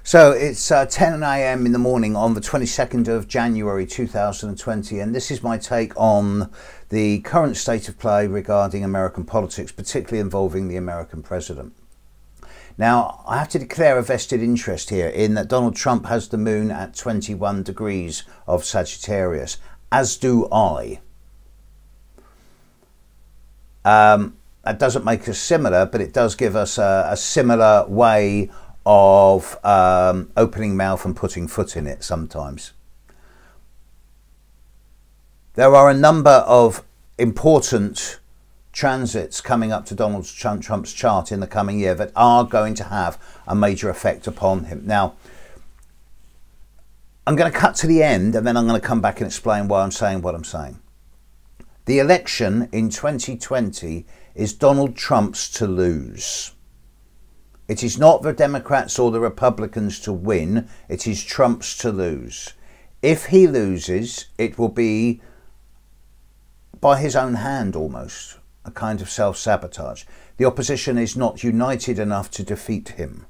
So it's 10 a.m. in the morning on the 22nd of January 2020, and this is my take on the current state of play regarding American politics, particularly involving the American president. Now, I have to declare a vested interest here in that Donald Trump has the moon at 21 degrees of Sagittarius, as do I. That doesn't make us similar, but it does give us a similar way of opening mouth and putting foot in it sometimes. There are a number of important transits coming up to Donald Trump's chart in the coming year that are going to have a major effect upon him. Now, I'm going to cut to the end and then I'm going to come back and explain why I'm saying what I'm saying. The election in 2020 is Donald Trump's to lose. It is not the Democrats or the Republicans to win, it is Trump's to lose. If he loses, it will be by his own hand almost, a kind of self-sabotage. The opposition is not united enough to defeat him.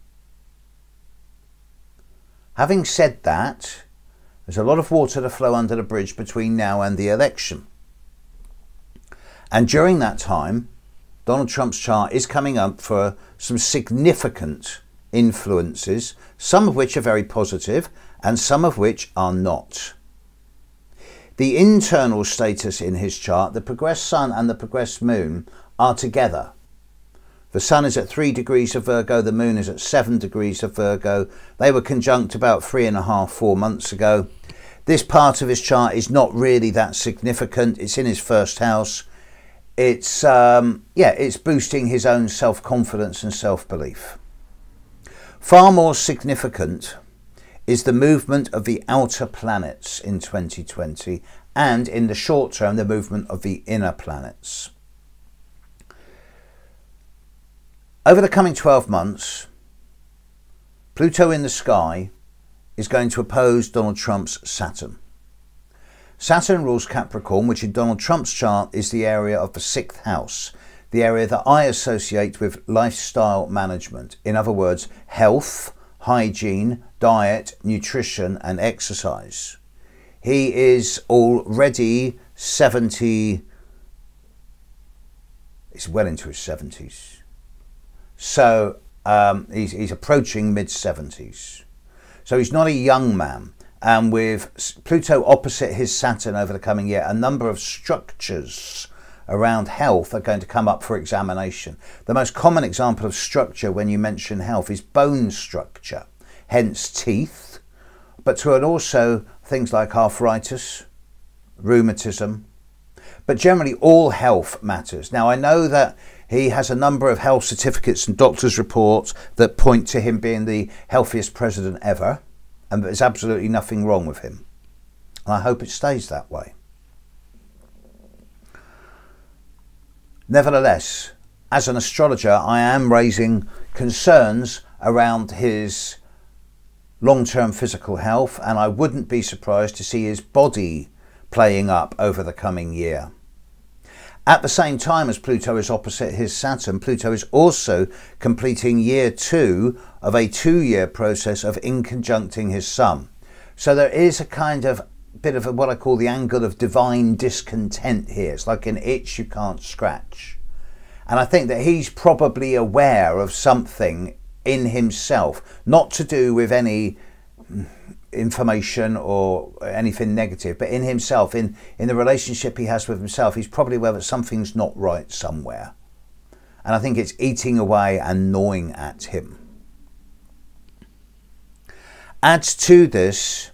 Having said that, there's a lot of water to flow under the bridge between now and the election. And during that time, Donald Trump's chart is coming up for some significant influences, some of which are very positive and some of which are not. The internal status in his chart, the progressed sun and the progressed moon, are together. The sun is at 3 degrees of Virgo, the moon is at 7 degrees of Virgo. They were conjunct about 3.5–4 months ago. This part of his chart is not really that significant. It's in his first house. It's boosting his own self-confidence and self-belief. Far more significant is the movement of the outer planets in 2020 and in the short term the movement of the inner planets. Over the coming 12 months, Pluto in the sky is going to oppose Donald Trump's Saturn. Saturn rules Capricorn, which in Donald Trump's chart is the area of the 6th house, the area that I associate with lifestyle management. In other words, health, hygiene, diet, nutrition and exercise. He is already 70, he's well into his 70s. So he's approaching mid-70s. So he's not a young man. And with Pluto opposite his Saturn over the coming year, a number of structures around health are going to come up for examination. The most common example of structure when you mention health is bone structure, hence teeth, but to and also things like arthritis, rheumatism, but generally all health matters. Now, I know that he has a number of health certificates and doctor's reports that point to him being the healthiest president ever, and there's absolutely nothing wrong with him. And I hope it stays that way. Nevertheless, as an astrologer, I am raising concerns around his long-term physical health, and I wouldn't be surprised to see his body playing up over the coming year. At the same time as Pluto is opposite his Saturn, Pluto is also completing year 2 of a 2-year process of inconjuncting his Sun. So there is a kind of bit of what I call the angle of divine discontent here. It's like an itch you can't scratch. And I think that he's probably aware of something in himself, not to do with any information or anything negative, but in himself, in the relationship he has with himself, he's probably aware that something's not right somewhere. And I think it's eating away and gnawing at him. Add to this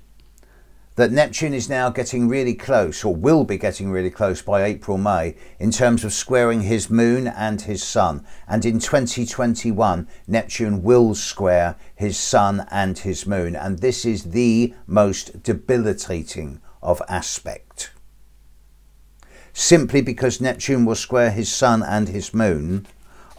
that Neptune is now getting really close, or will be getting really close by April, May, in terms of squaring his moon and his sun. And in 2021, Neptune will square his sun and his moon. And this is the most debilitating of aspect. Simply because Neptune will square his sun and his moon,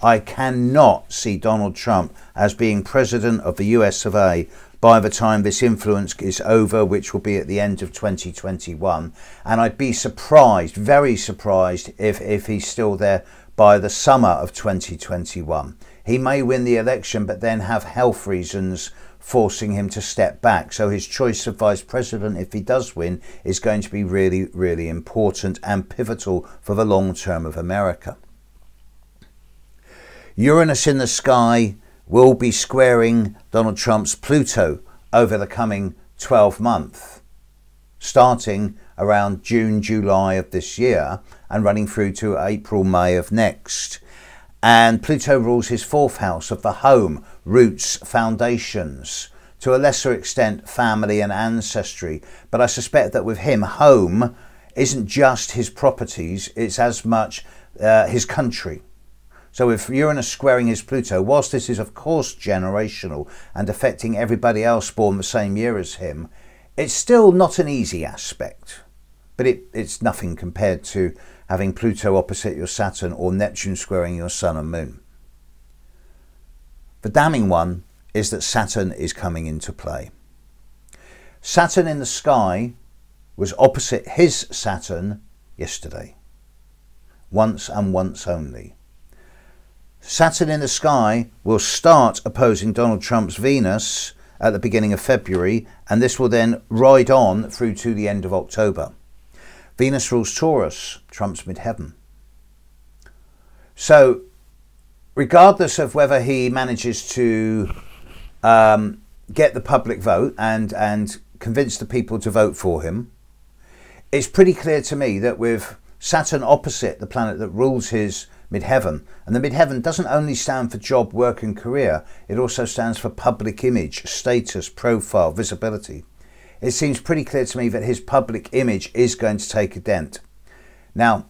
I cannot see Donald Trump as being president of the US of A by the time this influence is over, which will be at the end of 2021. And I'd be surprised, very surprised, if he's still there by the summer of 2021. he may win the election but then have health reasons forcing him to step back. So his choice of vice president, if he does win, is going to be really, really important and pivotal for the long term of America. Uranus in the sky will be squaring Donald Trump's Pluto over the coming 12 months, starting around June, July of this year and running through to April, May of next. And Pluto rules his fourth house of the home, roots, foundations, to a lesser extent family and ancestry. But I suspect that with him, home isn't just his properties, it's as much his country. So with Uranus squaring his Pluto, whilst this is of course generational and affecting everybody else born the same year as him, it's still not an easy aspect. But it's nothing compared to having Pluto opposite your Saturn or Neptune squaring your Sun and Moon. The damning one is that Saturn is coming into play. Saturn in the sky was opposite his Saturn yesterday. Once and once only. Saturn in the sky will start opposing Donald Trump's Venus at the beginning of February, and this will then ride on through to the end of October. Venus rules Taurus, Trump's midheaven. So, regardless of whether he manages to get the public vote and convince the people to vote for him, it's pretty clear to me that with Saturn opposite the planet that rules his midheaven, and the midheaven doesn't only stand for job, work and career, it also stands for public image, status, profile, visibility. It seems pretty clear to me that his public image is going to take a dent. Now,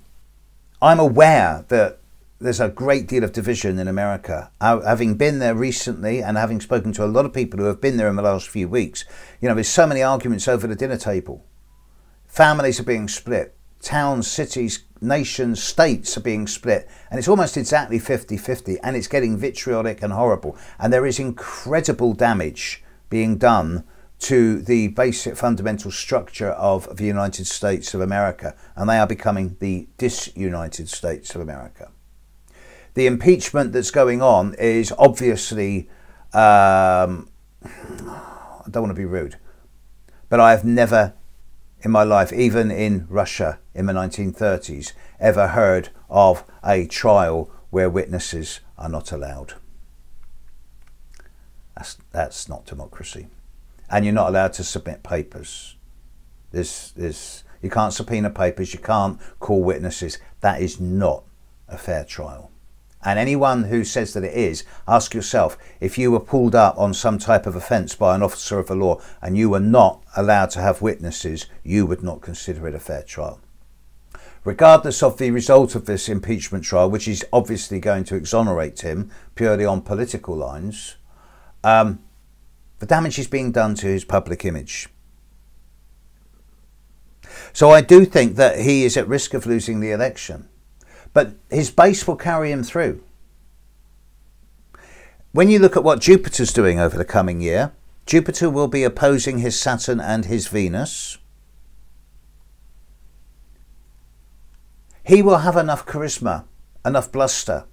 I'm aware that there's a great deal of division in America. Having been there recently and having spoken to a lot of people who have been there in the last few weeks, you know, there's so many arguments over the dinner table. Families are being split. Towns, cities, nations, states are being split. And it's almost exactly 50-50. And it's getting vitriolic and horrible. And there is incredible damage being done to the basic fundamental structure of the United States of America, and they are becoming the disunited States of America. The impeachment that's going on is obviously, I don't want to be rude, but I have never in my life, even in Russia in the 1930s, ever heard of a trial where witnesses are not allowed. That's not democracy. And you're not allowed to submit papers. You can't subpoena papers, you can't call witnesses. That is not a fair trial. And anyone who says that it is, ask yourself, if you were pulled up on some type of offence by an officer of the law and you were not allowed to have witnesses, you would not consider it a fair trial. Regardless of the result of this impeachment trial, which is obviously going to exonerate him purely on political lines, the damage is being done to his public image. So I do think that he is at risk of losing the election. But his base will carry him through. When you look at what Jupiter's doing over the coming year, Jupiter will be opposing his Saturn and his Venus. He will have enough charisma, enough bluster,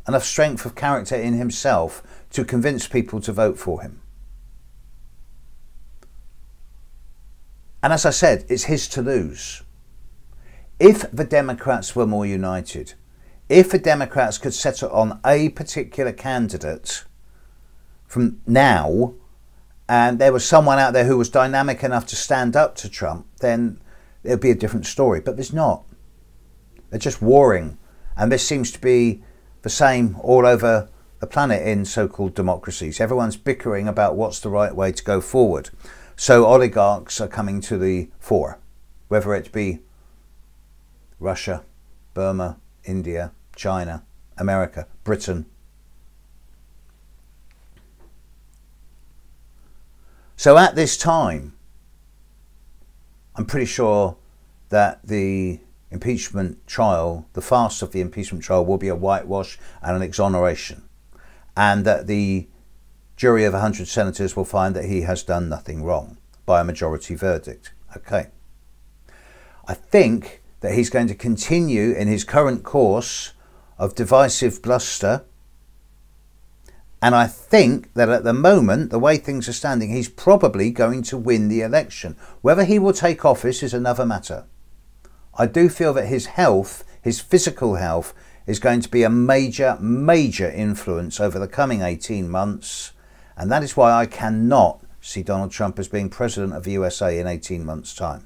enough strength of character in himself to convince people to vote for him. And as I said, it's his to lose. If the Democrats were more united, if the Democrats could settle on a particular candidate from now, and there was someone out there who was dynamic enough to stand up to Trump, then it would be a different story. But there's not. They're just warring. And this seems to be the same all over the planet in so-called democracies. Everyone's bickering about what's the right way to go forward. So oligarchs are coming to the fore, whether it be Russia, Burma, India, China, America, Britain. So at this time, I'm pretty sure that the impeachment trial, the farce of the impeachment trial, will be a whitewash and an exoneration, and that the jury of 100 senators will find that he has done nothing wrong by a majority verdict. Okay. I think that he's going to continue in his current course of divisive bluster And I think that at the moment, the way things are standing, he's probably going to win the election. Whether he will take office is another matter. I do feel that his health, his physical health, is going to be a major, major influence over the coming 18 months. And that is why I cannot see Donald Trump as being president of the USA in 18 months' time.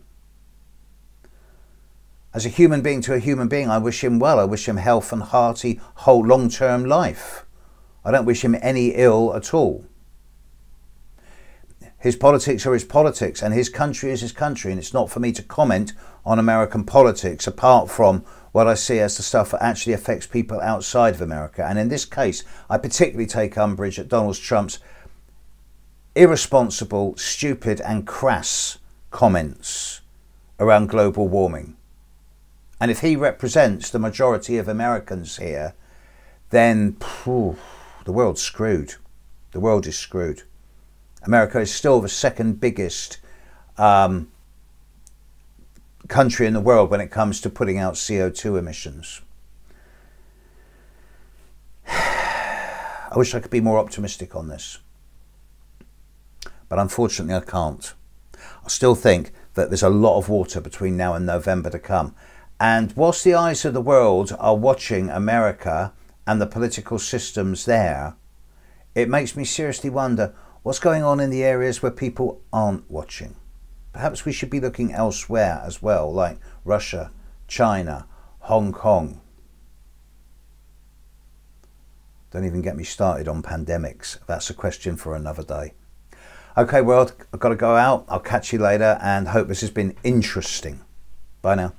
As a human being to a human being, I wish him well. I wish him health and hearty, whole long-term life. I don't wish him any ill at all. His politics are his politics, and his country is his country, and it's not for me to comment on American politics apart from what I see as the stuff that actually affects people outside of America. And in this case, I particularly take umbrage at Donald Trump's irresponsible, stupid and crass comments around global warming. And if he represents the majority of Americans here, then the world's screwed. The world is screwed. America is still the second biggest country in the world when it comes to putting out CO2 emissions. I wish I could be more optimistic on this, but unfortunately I can't. I still think that there's a lot of water between now and November to come. And whilst the eyes of the world are watching America and the political systems there, it makes me seriously wonder what's going on in the areas where people aren't watching. Perhaps we should be looking elsewhere as well, like Russia, China, Hong Kong. Don't even get me started on pandemics. That's a question for another day. Okay, world, I've got to go out. I'll catch you later and hope this has been interesting. Bye now.